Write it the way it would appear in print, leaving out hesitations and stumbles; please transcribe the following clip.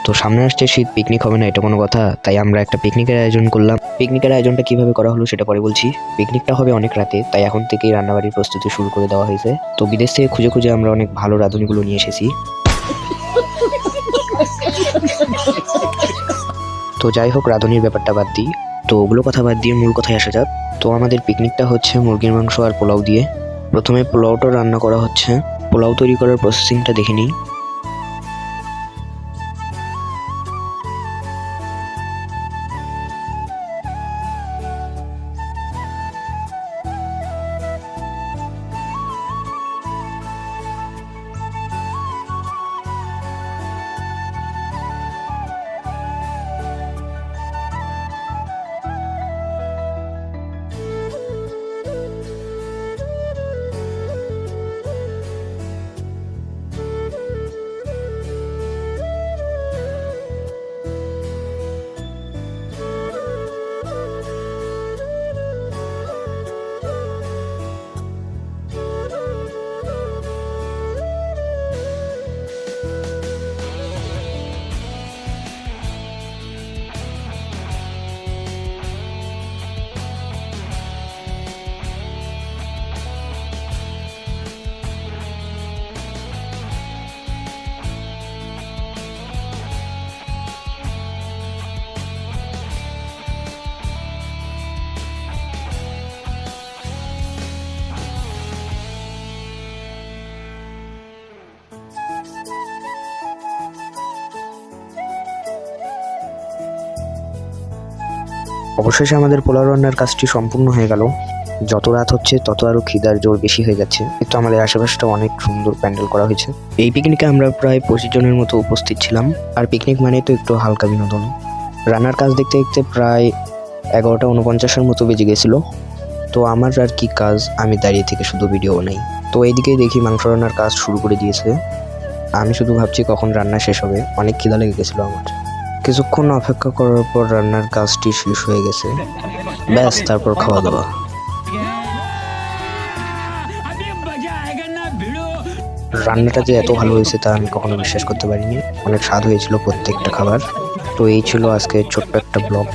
তো সামনে আসছে শীত, পিকনিক হবে না এটা কোনো কথা? তাই আমরা একটা পিকনিকের আয়োজন করলাম। পিকনিকের আয়োজনটা কিভাবে করা হলো সেটা পরে বলছি। পিকনিকটা হবে অনেক রাতে, তাই এখন থেকেই রান্নাবাড়ির প্রস্তুতি শুরু করে দেওয়া হয়েছে। তো বিদেশ থেকে খুঁজে খুঁজে আমরা অনেক ভালো রাঁধুনিগুলো নিয়ে এসেছি। তো যাই হোক, রাঁধুনির ব্যাপারটা বাদ দিই। তো ওগুলো কথা বাদ দিয়ে মূল কথায় আসা যাক। তো আমাদের পিকনিকটা হচ্ছে মুরগির মাংস আর পোলাও দিয়ে। প্রথমে পোলাওটা রান্না করা হচ্ছে। পোলাও তৈরি করার প্রসেসিংটা দেখে নিই। অবশেষে আমাদের পোলাও রান্নার কাজটি সম্পূর্ণ হয়ে গেল। যত রাত হচ্ছে তত আরো খিদার জোর বেশি হয়ে যাচ্ছে। কিন্তু আমাদের আশেপাশটা অনেক সুন্দর প্যান্ডেল করা হয়েছে। এই পিকনিকে আমরা প্রায় 25 জনের মতো উপস্থিত ছিলাম। আর পিকনিক মানে তো একটু হালকা বিনোদন। রান্নার কাজ দেখতে দেখতে প্রায় 11:49 মতো বেজে গেছিল। তো আমার আর কি কাজ, আমি দাঁড়িয়ে থেকে শুধু ভিডিও বানাই। তো এইদিকে দেখি মাংস রান্নার কাজ শুরু করে দিয়েছে। আমি শুধু ভাবছি কখন রান্না শেষ হবে, অনেক খিদা লেগে গেছিল আমার। কিছুক্ষণ অপেক্ষা করার পর রান্নার কাজটি শেষ হয়ে গেছে। ব্যাস, তারপর খাওয়া দাওয়া। রান্নাটা যে এত ভালো হয়েছে তা আমি কখনো বিশ্বাস করতে পারিনি। অনেক স্বাদ হয়েছিল প্রত্যেকটা খাবার। তো এই ছিল আজকে ছোট্ট একটা ব্লগ।